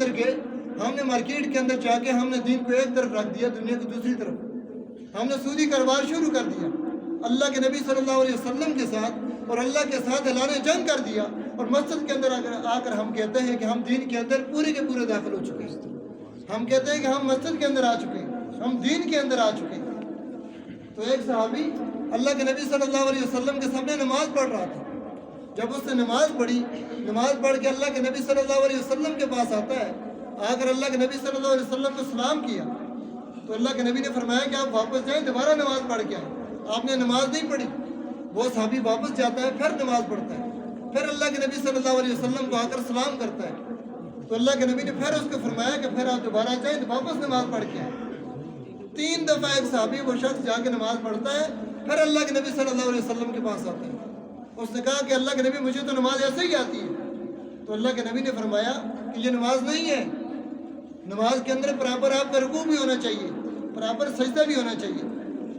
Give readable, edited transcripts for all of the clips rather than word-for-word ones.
اندر گئے, ہم نے مارکیٹ کے اندر جا کے ہم نے دین کو ایک طرف رکھ دیا, دنیا کو دوسری طرف. ہم نے سودی کاروبار شروع کر دیا, اللہ کے نبی صلی اللہ علیہ وسلم کے ساتھ اور اللہ کے ساتھ اعلان جنگ کر دیا, اور مسجد کے اندر آ کر ہم کہتے ہیں کہ ہم دین کے اندر پورے کے پورے داخل ہو چکے ہیں. ہم کہتے ہیں کہ ہم مسجد کے اندر آ چکے ہیں, ہم دین کے اندر آ چکے ہیں. تو ایک صحابی اللہ کے نبی صلی اللہ علیہ وسلم کے سامنے نماز پڑھ رہا تھا. جب اس نے نماز پڑھی, نماز پڑھ کے اللہ کے نبی صلی اللہ علیہ وسلم کے پاس آتا ہے, آ کر اللہ کے نبی صلی اللہ علیہ وسلم کو سلام کیا, تو اللہ کے نبی نے فرمایا کہ آپ واپس جائیں, دوبارہ نماز پڑھ کے آئیں. آپ نے نماز نہیں پڑھی. وہ صحابی واپس جاتا ہے, پھر نماز پڑھتا ہے, پھر اللہ کے نبی صلی اللہ علیہ وسلم کو آ کر سلام کرتا ہے. تو اللہ کے نبی نے پھر اس کو فرمایا کہ پھر آپ دوبارہ جائیں, واپس نماز پڑھ کے آئیں. 3 دفعہ ایک صحابی وہ شخص جا کے نماز پڑھتا ہے, پھر اللہ کے نبی صلی اللہ علیہ وسلم کے پاس آتا ہے. اس نے کہا کہ اللہ کے نبی مجھے تو نماز ایسے ہی آتی ہے. تو اللہ کے نبی نے فرمایا کہ یہ نماز نہیں ہے. نماز کے اندر برابر آپ کا رکوع بھی ہونا چاہیے, برابر سجدہ بھی ہونا چاہیے.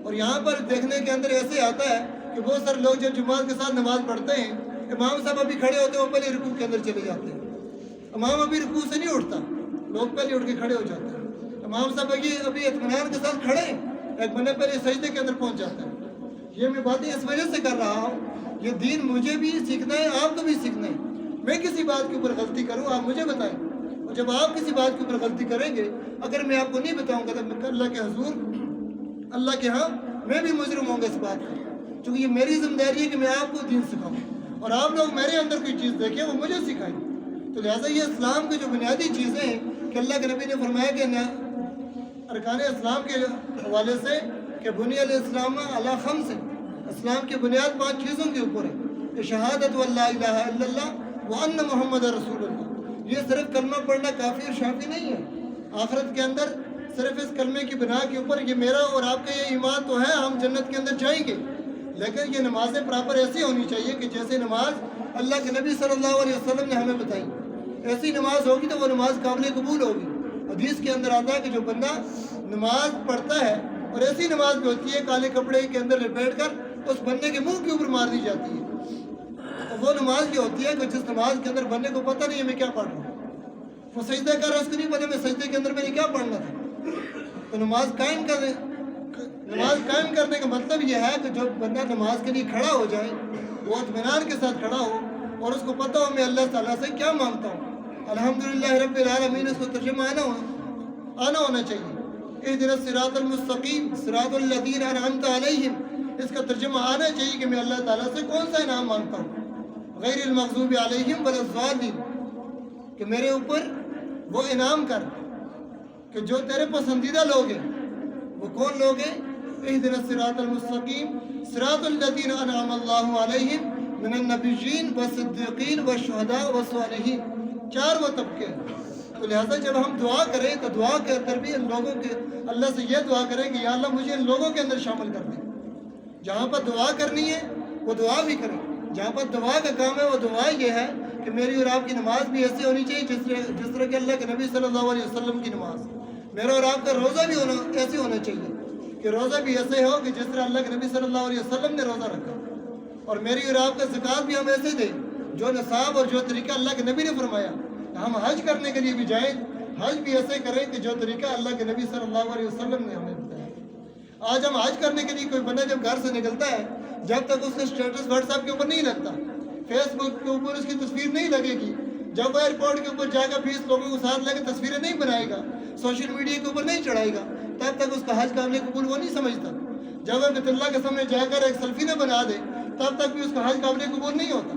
اور یہاں پر دیکھنے کے اندر ایسے آتا ہے کہ بہت سارے لوگ جب جماعت کے ساتھ نماز پڑھتے ہیں, امام صاحب ابھی کھڑے ہوتے ہیں, وہ پہلے رکوع کے اندر چلے جاتے ہیں. امام ابھی رکوع سے نہیں اٹھتا, لوگ پہلے اٹھ کے کھڑے ہو جاتے ہیں. امام صاحب ابھی اطمینان کے ساتھ کھڑے ہیں, ایک بندہ پہلے سجدے کے اندر پہنچ جاتا ہے. یہ میں باتیں اس وجہ سے کر رہا ہوں, یہ دین مجھے بھی سیکھنا ہے, آپ کو بھی سیکھنا ہے. میں کسی بات کے اوپر غلطی کروں, آپ مجھے بتائیں, اور جب آپ کسی بات کے اوپر غلطی کریں گے, اگر میں آپ کو نہیں بتاؤں گا تو اللہ کے حضور, اللہ کے ہاں میں بھی مجرم ہوں گا اس بات کا. چونکہ یہ میری ذمہ داری ہے کہ میں آپ کو دین سکھاؤں, اور آپ لوگ میرے اندر کوئی چیز دیکھیں وہ مجھے سکھائیں. تو لہٰذا یہ اسلام کی جو بنیادی چیزیں ہیں کہ اللہ کے نبی نے فرمایا کہ ارکان اسلام کے حوالے سے کہ بنی الاسلام علی خمس, اسلام کی بنیاد 5 چیزوں کے اوپر ہے. کہ شہادت واللہ الہ الا اللہ وان محمد رسول اللہ. یہ صرف کلمہ پڑھنا کافی اور شافی نہیں ہے. آخرت کے اندر صرف اس کلمے کی بنا کے اوپر یہ میرا اور آپ کا یہ ایمان تو ہے, ہم جنت کے اندر جائیں گے, لیکن یہ نمازیں پراپر ایسی ہونی چاہیے کہ جیسے نماز اللہ کے نبی صلی اللہ علیہ وسلم نے ہمیں بتائی, ایسی نماز ہوگی تو وہ نماز قابل قبول ہوگی. حدیث کے اندر آتا ہے کہ جو بندہ نماز پڑھتا ہے, اور ایسی نماز بھی ہوتی ہے کالے کپڑے کے اندر لپیٹ کر اس بندے کے منہ کے اوپر مار دی جاتی ہے. وہ نماز یہ ہوتی ہے کہ جس نماز کے اندر بندے کو پتہ نہیں ہے میں کیا پڑھ رہا ہوں, وہ سجدہ کر رہا ہے, اس کو نہیں پتہ میں سجدے کے اندر میں نے کیا پڑھنا تھا. تو نماز قائم کرنے کا مطلب یہ ہے کہ جو بندہ نماز کے لیے کھڑا ہو جائے وہ اطمینان کے ساتھ کھڑا ہو, اور اس کو پتہ ہو میں اللہ تعالیٰ سے کیا مانگتا ہوں. الحمدللہ رب العالمین, اس کو ترجمہ آنا ہونا چاہیے. اہدنا الصراط المستقیم صراط الذین انعمت علیہم, اس کا ترجمہ آنا چاہیے کہ میں اللہ تعالیٰ سے کون سا انعام مانگتا ہوں. غیر المغضوب علیہم ولا الضالین, کہ میرے اوپر وہ انعام کر کہ جو تیرے پسندیدہ لوگ ہیں. وہ کون لوگ ہیں؟ اہدنا الصراط المستقیم صراط الذین انعم اللہ علیہم من النبیین والصدیقین والشہداء والصالحین. 4 وہ طبقے ہیں. تو لہٰذا جب ہم دعا کریں تو دعا کے اندر بھی ان لوگوں کے اللہ سے یہ دعا کریں کہ یا اللہ مجھے ان لوگوں کے اندر شامل کر دیں. جہاں پر دعا کرنی ہے وہ دعا بھی کریں, جہاں پر دعا کا کام ہے وہ دعا یہ ہے کہ میری اور آپ کی نماز بھی ایسی ہونی چاہیے جس طرح کہ اللہ کے نبی صلی اللہ علیہ وسلم کی نماز. میرا اور آپ کا روزہ بھی ایسے ہونا چاہیے کہ روزہ بھی ایسے ہو کہ جس طرح اللہ کے نبی صلی اللہ علیہ وسلم نے روزہ رکھا. اور میری اور آپ کا زکوٰۃ بھی ہم ایسے دیں جو نصاب اور جو طریقہ اللہ کے نبی نے فرمایا. ہم حج کرنے کے لیے بھی جائیں, حج بھی ایسے کریں کہ جو طریقہ اللہ کے نبی صلی اللہ علیہ وسلم نے ہمیں بتایا. آج ہم حج کرنے کے لیے کوئی بندہ جب گھر سے نکلتا ہے, جب تک اس کا اسٹیٹس واٹس ایپ کے اوپر نہیں لگتا, فیس بک کے اوپر اس کی تصویر نہیں لگے گی, جب وہ ایئرپورٹ کے اوپر جا کر 20 لوگوں کو ساتھ لے کے تصویریں نہیں بنائے گا, سوشل میڈیا کے اوپر نہیں چڑھائے گا, تب تک اس کا حج قابل قبول وہ نہیں سمجھتا. جب وہ بیت اللہ کے سامنے جا کر ایک سیلفی نہ بنا دے تب تک بھی اس کا حج قابل قبول نہیں ہوتا.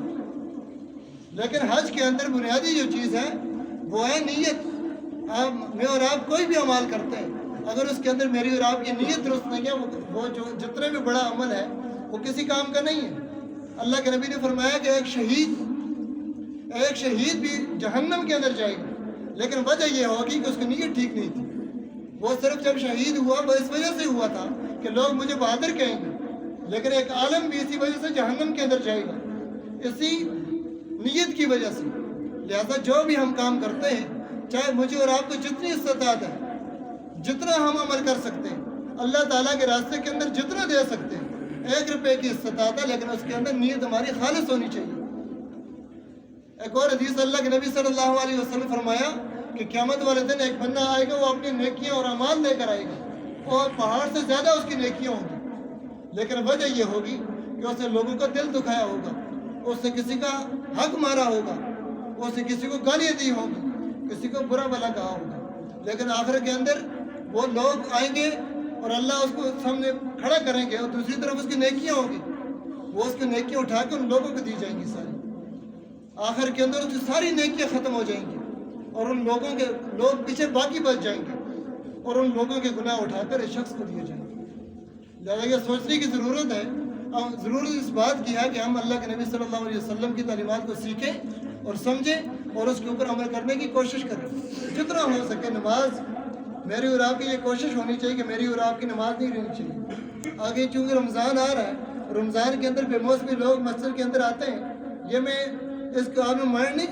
لیکن حج کے اندر بنیادی جو چیز ہے وہ ہے نیت. میں اور آپ کوئی بھی عمل کرتے ہیں, اگر اس کے اندر میری اور آپ کی نیت درست نہیں ہے, وہ جو جتنے بھی بڑا عمل ہے وہ کسی کام کا نہیں ہے. اللہ کے نبی نے فرمایا کہ ایک شہید بھی جہنم کے اندر جائے گا, لیکن وجہ یہ ہوگی کہ اس کی نیت ٹھیک نہیں تھی. وہ صرف جب شہید ہوا وہ اس وجہ سے ہوا تھا کہ لوگ مجھے بہادر کہیں گے, لیکن ایک عالم بھی اسی وجہ سے جہنم کے اندر جائے گا, اسی نیت کی وجہ سے. لہذا جو بھی ہم کام کرتے ہیں, چاہے مجھے اور آپ کو جتنی استطاعت ہے, جتنا ہم عمل کر سکتے ہیں, اللہ تعالیٰ کے راستے کے اندر جتنا دے سکتے ہیں, 1 روپے کی استطاعت ہے, لیکن اس کے اندر نیت ہماری خالص ہونی چاہیے. ایک اور حدیث اللہ کے نبی صلی اللہ علیہ وسلم فرمایا کہ قیامت والے دن ایک بندہ آئے گا، وہ اپنی نیکیاں اور اعمال لے کر آئے گا اور پہاڑ سے زیادہ اس کی نیکیاں ہوں گی، لیکن وجہ یہ ہوگی کہ اس نے لوگوں کا دل دکھایا ہوگا، اس نے کسی کا حق مارا ہوگا، اس نے کسی کو گالیاں دی ہوں گی، کسی کو برا بھلا کہا ہوگا، لیکن آخر کے اندر وہ لوگ آئیں گے اور اللہ اس کو سامنے کھڑا کریں گے اور دوسری طرف اس کی نیکیاں ہوں گی، وہ اس کی نیکیاں اٹھا کے ان لوگوں کو دی جائیں گی ساری، آخر کے اندر اس کی ساری نیکیاں ختم ہو جائیں گی اور ان لوگوں کے لوگ پیچھے باقی بچ جائیں گے اور ان لوگوں کے گناہ اٹھا کر اس شخص کو دیے جائیں گے۔ لہٰذا یہ سوچنے کی ضرورت ہے، ضرورت اس بات کی ہے کہ ہم اللہ کے نبی صلی اللہ علیہ وسلم کی تعلیمات کو سیکھیں اور سمجھیں اور اس کے اوپر عمل کرنے کی کوشش کریں جتنا ہو سکے۔ نماز میری اور آپ کی یہ کوشش ہونی چاہیے کہ میری اور آپ کی نماز نہیں رہنی چاہیے۔ آگے چونکہ رمضان آ رہا ہے، رمضان کے اندر بے موسمی لوگ مسجد کے اندر آتے ہیں، یہ میں اس کو آپ نے مائنڈ نہیں